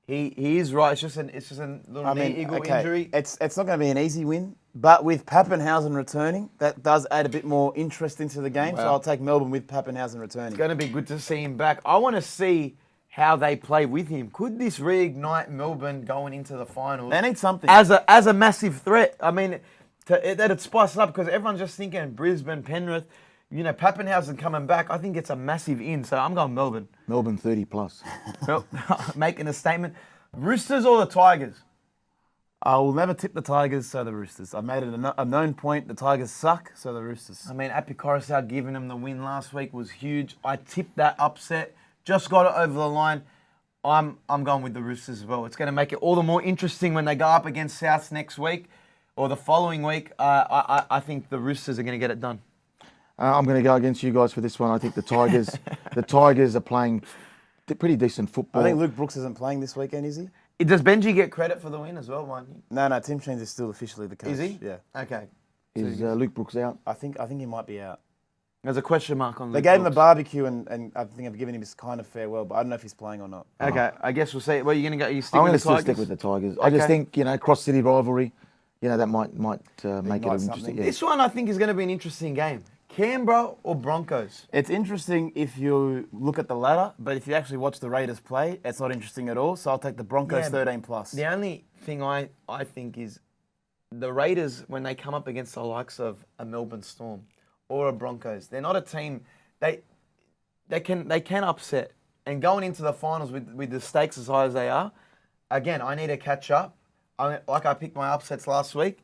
He is right. It's just a little knee injury. It's not going to be an easy win, but with Pappenhausen returning, that does add a bit more interest into the game. So I'll take Melbourne with Pappenhausen returning. It's going to be good to see him back. I want to see how they play with him. Could this reignite Melbourne going into the finals? They need something. As a massive threat. I mean, that'd spice it up because everyone's just thinking Brisbane, Penrith. Pappenhausen coming back. I think it's a massive in. So I'm going Melbourne. Melbourne 30 plus. Well, making a statement. Roosters or the Tigers? I will never tip the Tigers, so the Roosters. I've made it a known point. The Tigers suck, so the Roosters. I mean, Api Coruscant giving them the win last week was huge. I tipped that upset. Just got it over the line. I'm going with the Roosters as well. It's going to make it all the more interesting when they go up against Souths next week or the following week. I think the Roosters are going to get it done. I'm going to go against you guys for this one. I think the Tigers are playing pretty decent football. I think Luke Brooks isn't playing this weekend, is he? Does Benji get credit for the win as well, won't he? No, Tim Sheens is still officially the coach. Is he? Yeah. Okay. Is Luke Brooks out? I think he might be out. There's a question mark on They Luke gave him the Brooks. barbecue and I think I've given him his kind of farewell, but I don't know if he's playing or not. Okay, I guess we'll see. Where are you going to go? You stick I'm with going the to still Tigers? stick with the Tigers. I just think, cross-city rivalry, that might make it Ignite interesting. something. Yeah. This one I think is going to be an interesting game. Canberra or Broncos? It's interesting if you look at the ladder, but if you actually watch the Raiders play, it's not interesting at all. So I'll take the Broncos 13 plus. The only thing I think is the Raiders, when they come up against the likes of a Melbourne Storm or a Broncos, they're not a team. They can upset. And going into the finals with the stakes as high as they are, again, I need to catch up. Like I picked my upsets last week.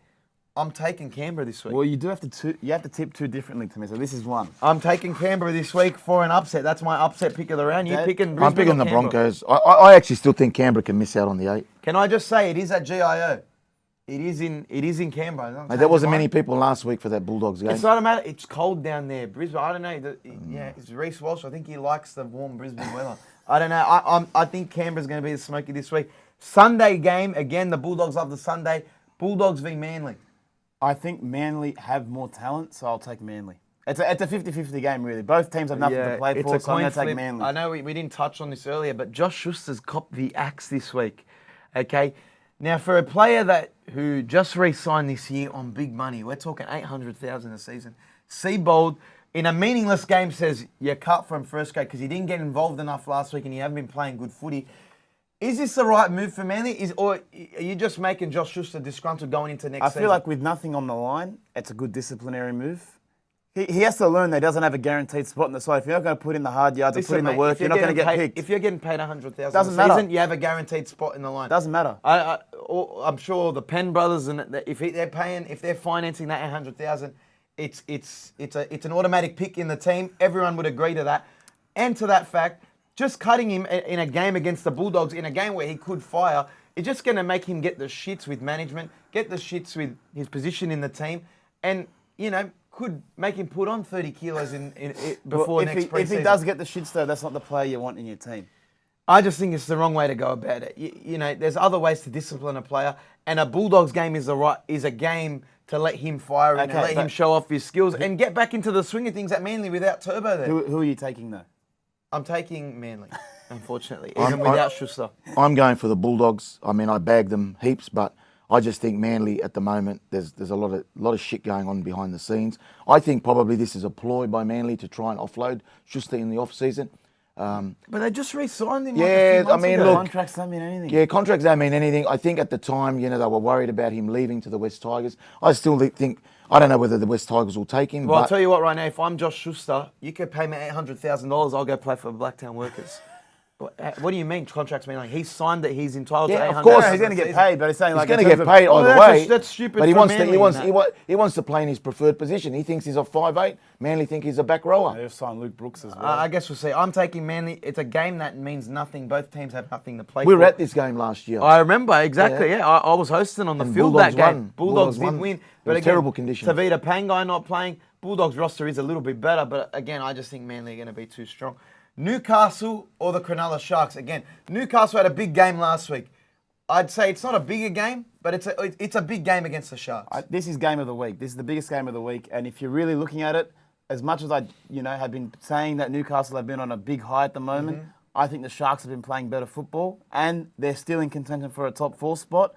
I'm taking Canberra this week. Well, you have to tip two differently to me. So this is one. I'm taking Canberra this week for an upset. That's my upset pick of the round. You picking Brisbane I'm picking or the Canberra? Broncos. I actually still think Canberra can miss out on the 8. Can I just say it is at GIO? It is in Canberra. Mate, there wasn't many people last week for that Bulldogs game. It's not a matter. It's cold down there, Brisbane. I don't know. Yeah, it's Reece Walsh. I think he likes the warm Brisbane weather. I don't know. I think Canberra's going to be the smoky this week. Sunday game again. The Bulldogs love the Sunday. Bulldogs v Manly. I think Manly have more talent, so I'll take Manly. It's a 50-50 game, really. Both teams have nothing to play for, so I'm going to take Manly. I know we didn't touch on this earlier, but Josh Schuster's copped the axe this week. Okay, now for a player who just re-signed this year on big money, we're talking $800,000 a season. Seabold, in a meaningless game, says you're cut from first grade because he didn't get involved enough last week and you haven't been playing good footy. Is this the right move for Manly? Or are you just making Josh Schuster disgruntled going into next season? I feel like with nothing on the line, it's a good disciplinary move. He has to learn that he doesn't have a guaranteed spot in the side. If you're not going to put in the hard yards and put in the work, you're not going to get picked. If you're getting paid $100,000 Doesn't a matter. season, you have a guaranteed spot in the line. Doesn't matter. I'm sure the Penn brothers, and if they're financing that $800,000, it's an automatic pick in the team. Everyone would agree to that, and to that fact. Just cutting him in a game against the Bulldogs, in a game where he could fire, it's just going to make him get the shits with management, get the shits with his position in the team, and, could make him put on 30 kilos before next preseason. If he does get the shits, though, that's not the player you want in your team. I just think it's the wrong way to go about it. There's other ways to discipline a player, and a Bulldogs game is a game to let him fire and let him show off his skills and get back into the swing of things at Manly without Turbo there. Who are you taking, though? I'm taking Manly, unfortunately, even without Schuster. I'm going for the Bulldogs. I mean, I bag them heaps, but I just think Manly at the moment, there's a lot of shit going on behind the scenes. I think probably this is a ploy by Manly to try and offload Schuster in the off-season. But they just re-signed him. Yeah, like a few months I mean, ago. look, Contracts don't mean anything. Yeah, contracts don't mean anything. I think at the time, they were worried about him leaving to the West Tigers. I still think, I don't know whether the West Tigers will take him. Well, but I'll tell you what right now, if I'm Josh Schuster, you could pay me $800,000, I'll go play for the Blacktown Workers. What do you mean contracts mean? Like, he's signed that he's entitled to $800,000. of course. Yeah, he's going to get paid, but he's saying he's like going to get paid either way. That's stupid. But he for wants to. Manly He wants to play in his preferred position. He thinks he's a 5'8". Manly think he's a back rower. They've signed Luke Brooks as well. I guess we'll see. I'm taking Manly. It's a game that means nothing. Both teams have nothing to play We for. were at this game last year. I remember, exactly, yeah. I was hosting on the And field Bulldogs that game. won. Bulldogs did won. win. It But was again, terrible conditions. Tavita Pangai not playing. Bulldogs roster is a little bit better, but again, I just think Manly are going to be too strong. Newcastle or the Cronulla Sharks? Again, Newcastle had a big game last week. I'd say it's not a bigger game, but it's a big game against the Sharks. This is game of the week. This is the biggest game of the week. And if you're really looking at it, as much as I, have been saying that Newcastle have been on a big high at the moment, I think the Sharks have been playing better football, and they're still in contention for a top 4 spot.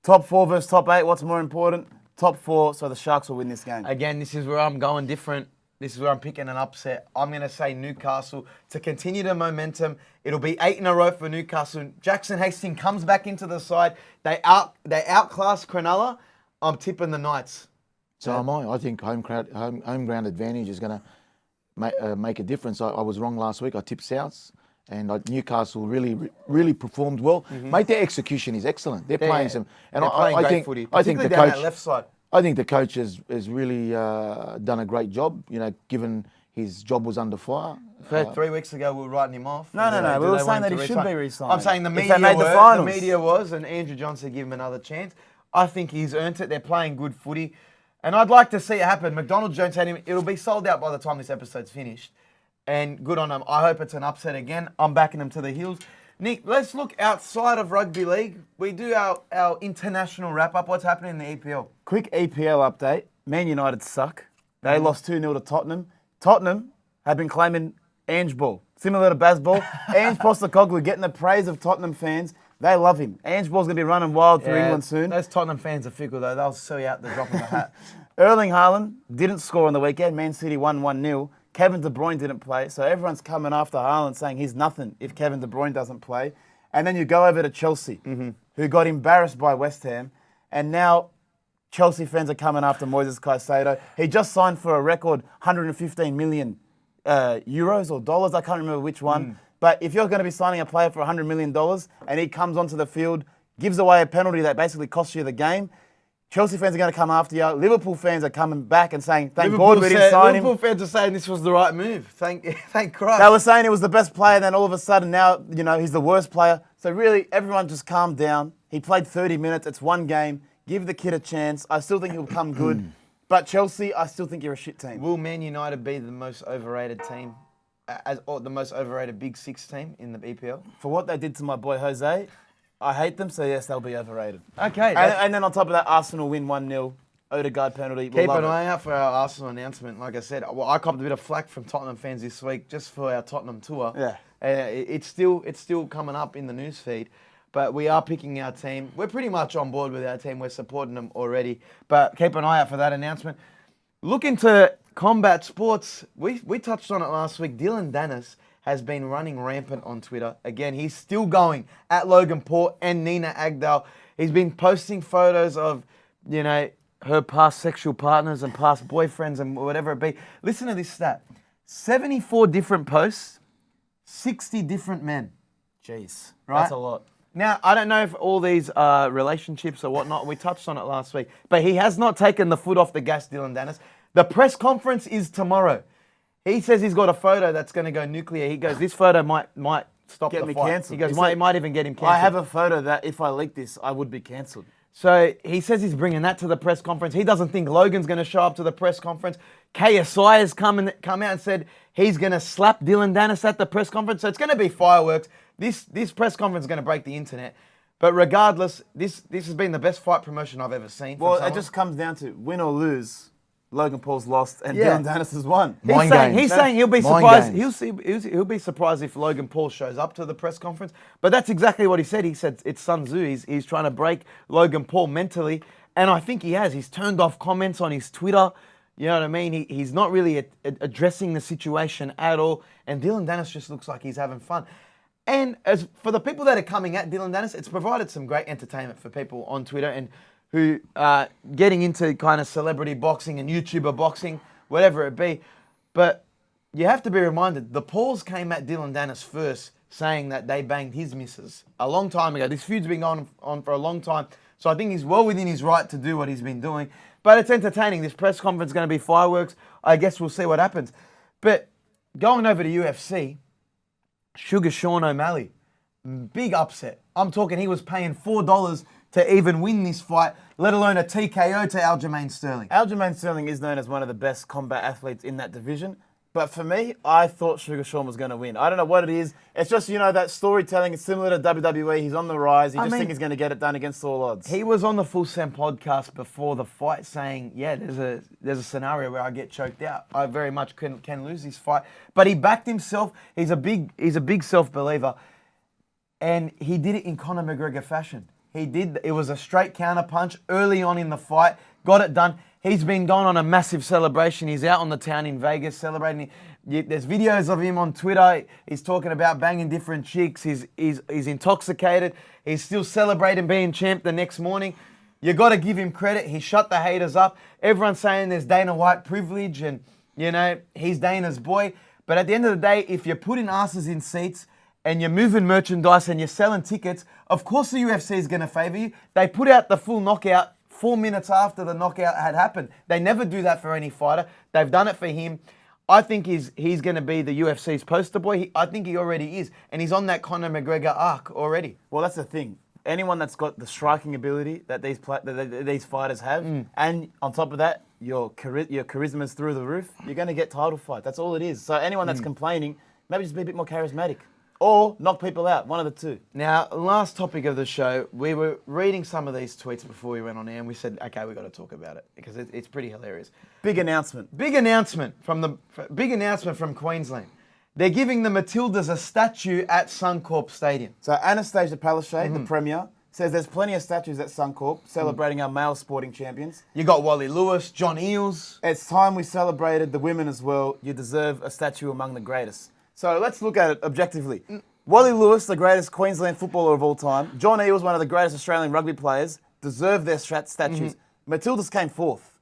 Top 4 versus top 8. What's more important? Top 4. So the Sharks will win this game. Again, this is where I'm going different. This is where I'm picking an upset. I'm going to say Newcastle to continue the momentum. It'll be 8 in a row for Newcastle. Jackson Hastings comes back into the side. They outclass Cronulla. I'm tipping the Knights. So am I. I think home ground advantage is going to make a difference. I was wrong last week. I tipped Souths, and Newcastle really performed well. Mate, their execution is excellent. They're playing some, and they're playing I great think footy, I think the particularly down coach. that left side. I think the coach has really done a great job. Given his job was under fire. 3 weeks ago, we were writing him off. No. Do We were they saying want that him he to should be resign? re-signed. I'm saying the If media they made the were, finals. the media was, and Andrew Johnson gave him another chance. I think he's earned it. They're playing good footy. And I'd like to see it happen. McDonald Jones had him. It'll be sold out by the time this episode's finished. And good on them. I hope it's an upset again. I'm backing them to the hills. Nick, let's look outside of rugby league. We do our international wrap-up. What's happening in the EPL? Quick EPL update. Man United suck. They lost 2-0 to Tottenham. Tottenham have been claiming Ange Ball. Similar to Bazball. Ange Postecoglou getting the praise of Tottenham fans. They love him. Ange Ball's going to be running wild through England soon. Those Tottenham fans are fickle, though. They'll sell you out the drop of a hat. Erling Haaland didn't score on the weekend. Man City won 1-0. Kevin De Bruyne didn't play. So everyone's coming after Haaland saying he's nothing if Kevin De Bruyne doesn't play. And then you go over to Chelsea, who got embarrassed by West Ham. And now Chelsea fans are coming after Moises Caicedo. He just signed for a record 115 million euros or dollars. I can't remember which one. But if you're going to be signing a player for $100 million and he comes onto the field, gives away a penalty that basically costs you the game, Chelsea fans are going to come after you. Liverpool fans are coming back and saying, thank God we didn't sign him. Liverpool fans are saying this was the right move. Thank Christ. They were saying he was the best player, then all of a sudden now, he's the worst player. So really, everyone just calm down. He played 30 minutes. It's one game. Give the kid a chance. I still think he'll come good. But Chelsea, I still think you're a shit team. Will Man United be the most overrated team, or the most overrated Big Six team in the EPL? For what they did to my boy Jose, I hate them, so yes, they'll be overrated. Okay. And then on top of that, Arsenal win 1-0. Odegaard penalty. Keep an eye out for our Arsenal announcement. Like I said, I copped a bit of flack from Tottenham fans this week just for our Tottenham tour. Yeah. It's still coming up in the news feed. But we are picking our team. We're pretty much on board with our team. We're supporting them already. But keep an eye out for that announcement. Look into combat sports. We touched on it last week. DILLON has been running rampant on Twitter. Again, he's still going at Logan Paul and Nina Agdal. He's been posting photos of, her past sexual partners and past boyfriends and whatever it be. Listen to this stat. 74 different posts, 60 different men. Jeez. Right? That's a lot. Now, I don't know if all these are relationships or whatnot. We touched on it last week. But he has not taken the foot off the gas, DILLON. The press conference is tomorrow. He says he's got a photo that's going to go nuclear. He goes, this photo might stop Get the me fight. cancelled. He goes, it might even get him cancelled. I have a photo that if I leak this, I would be cancelled. So he says he's bringing that to the press conference. He doesn't think Logan's going to show up to the press conference. KSI has come out and said he's going to slap DILLON at the press conference. So it's going to be fireworks. This press conference is going to break the internet. But regardless, this has been the best fight promotion I've ever seen. Well, it just comes down to win or lose. Logan Paul's lost and DILLON has won. He's saying he'll be Mind surprised. He'll be surprised if Logan Paul shows up to the press conference. But that's exactly what he said. He said it's Sun Tzu. He's trying to break Logan Paul mentally, and I think he has. He's turned off comments on his Twitter. You know what I mean? He's not really addressing the situation at all. And Dillon Danis just looks like he's having fun. And as for the people that are coming at Dillon Danis, it's provided some great entertainment for people on Twitter and who are getting into kind of celebrity boxing and YouTuber boxing, whatever it be. But you have to be reminded, the Pauls came at Dillon Danis first, saying that they banged his missus a long time ago. This feud's been going on for a long time. So I think he's well within his right to do what he's been doing. But it's entertaining. This press conference is going to be fireworks. I guess we'll see what happens. But going over to UFC, Sugar Sean O'Malley, big upset. I'm talking he was paying $4 to even win this fight, let alone a TKO to Aljamain Sterling. Aljamain Sterling is known as one of the best combat athletes in that division. But for me, I thought Sugar Sean was going to win. I don't know what it is. It's just, that storytelling is similar to WWE. He's on the rise. You think he's going to get it done against all odds. He was on the Full Send podcast before the fight saying, yeah, there's a scenario where I get choked out. I very much can lose this fight. But he backed himself. He's a big self-believer. And he did it in Conor McGregor fashion. It was a straight counter punch early on in the fight. Got it done. He's been going on a massive celebration. He's out on the town in Vegas celebrating. There's videos of him on Twitter. He's talking about banging different chicks. He's intoxicated. He's still celebrating being champ the next morning. You got to give him credit. He shut the haters up. Everyone's saying there's Dana White privilege and, he's Dana's boy. But at the end of the day, if you're putting asses in seats and you're moving merchandise and you're selling tickets, of course the UFC is going to favour you. They put out the full knockout 4 minutes after the knockout had happened. They never do that for any fighter. They've done it for him. I think he's going to be the UFC's poster boy. I think he already is. And he's on that Conor McGregor arc already. Well, that's the thing. Anyone that's got the striking ability that these fighters have, and on top of that, your charisma's through the roof, you're going to get title fight. That's all it is. So anyone that's complaining, maybe just be a bit more charismatic. Or knock people out, one of the two. Now, last topic of the show, we were reading some of these tweets before we went on air and we said, okay, we've got to talk about it because it's pretty hilarious. Big announcement. Big announcement from Queensland. They're giving the Matildas a statue at Suncorp Stadium. So Anastasia Palaszczuk, the Premier, says there's plenty of statues at Suncorp celebrating our male sporting champions. You got Wally Lewis, John Eales. It's time we celebrated the women as well. You deserve a statue among the greatest. So let's look at it objectively. Wally Lewis, the greatest Queensland footballer of all time. John Eales, one of the greatest Australian rugby players, deserve their statues. Matildas came fourth.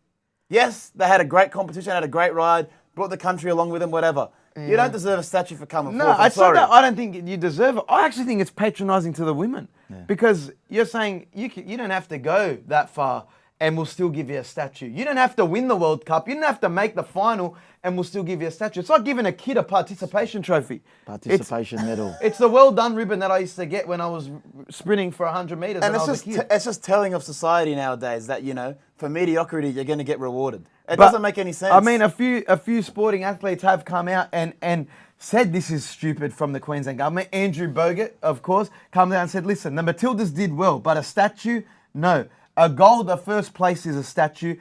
Yes, they had a great competition, had a great ride, brought the country along with them, whatever. Yeah. You don't deserve a statue for coming fourth. No, I don't think you deserve it. I actually think it's patronising to the women because you're saying you don't have to go that far and we'll still give you a statue. You don't have to win the World Cup. You don't have to make the final and we'll still give you a statue. It's like giving a kid a participation trophy. Participation medal. It's the well done ribbon that I used to get when I was sprinting for 100 metres and I was a kid. It's just telling of society nowadays that, for mediocrity, you're going to get rewarded. It doesn't make any sense. I mean, a few sporting athletes have come out and said this is stupid from the Queensland government. Andrew Bogut, of course, come out and said, listen, the Matildas did well, but a statue, no. A gold, the first place is a statue.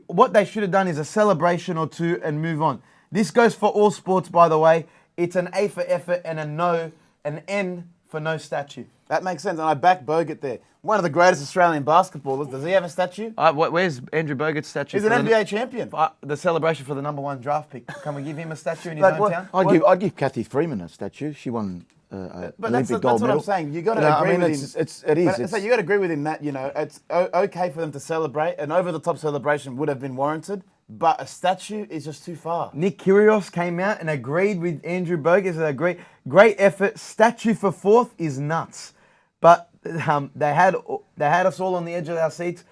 What they should have done is a celebration or two and move on. This goes for all sports, by the way. It's an A for effort and an N for no statue. That makes sense, and I back Bogut there. One of the greatest Australian basketballers. Does he have a statue? Where's Andrew Bogut's statue? He's an NBA champion. The celebration for the #1 draft pick. Can we give him a statue in his hometown? I'd give Kathy Freeman a statue. She won Olympic gold medal. That's what I'm saying. You got to agree with him. It is. So you got to agree with him that it's okay for them to celebrate. An over-the-top celebration would have been warranted, but a statue is just too far. Nick Kyrgios came out and agreed with Andrew Bogut. Said great effort. Statue for fourth is nuts, but they had us all on the edge of our seats.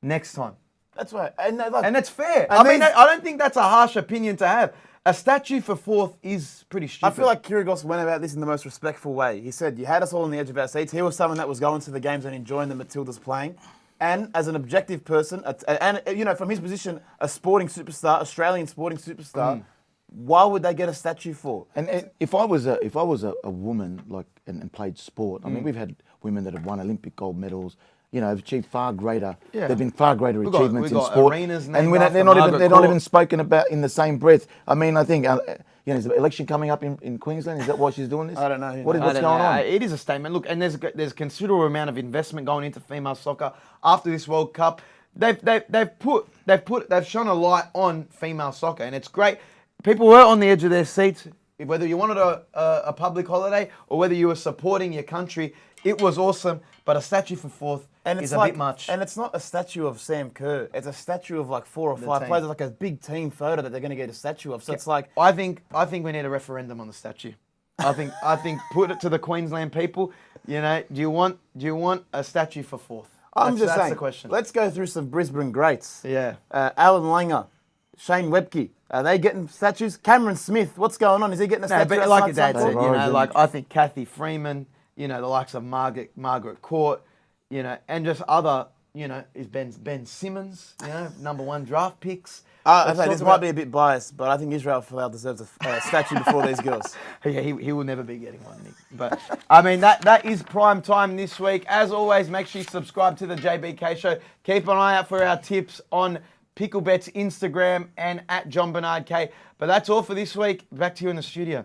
Next time. That's right, and it's fair. I don't think that's a harsh opinion to have. A statue for fourth is pretty stupid. I feel like Kyrgios went about this in the most respectful way. He said, you had us all on the edge of our seats. He was someone that was going to the games and enjoying the Matildas playing. And as an objective person, and from his position, a sporting superstar, Australian sporting superstar, why would they get a statue for? And if I was a woman and played sport, I mean, we've had women that have won Olympic gold medals. Achieved far greater. Yeah. There've been far greater achievements in sport, and they're not even spoken about in the same breath. I mean, I think is the election coming up in Queensland? Is that why she's doing this? I don't know. What's going on? It is a statement. Look, and there's a considerable amount of investment going into female soccer after this World Cup. they've shone a light on female soccer, and it's great. People were on the edge of their seats, whether you wanted a public holiday or whether you were supporting your country. It was awesome, but a statue for fourth is a bit much. And it's not a statue of Sam Kerr. It's a statue of like 4 or 5 players. It's like a big team photo that they're going to get a statue of. So it's like I think we need a referendum on the statue. I think put it to the Queensland people. You know, do you want a statue for fourth? I'm just that's saying. The question. Let's go through some Brisbane greats. Yeah. Alan Langer, Shane Webke. Are they getting statues? Cameron Smith, what's going on? Is he getting a statue? But like your dad outside said, Suncorp? like I think Kathy Freeman, the likes of Margaret Court, and just other, is Ben Simmons, number 1 draft picks. This might be a bit biased, but I think Israel Folau deserves a statue before these girls. Yeah, he will never be getting one, Nick. But, I mean, that is prime time this week. As always, make sure you subscribe to the JBK Show. Keep an eye out for our tips on Picklebet's Instagram and at Jon-Bernard K. But that's all for this week. Back to you in the studio.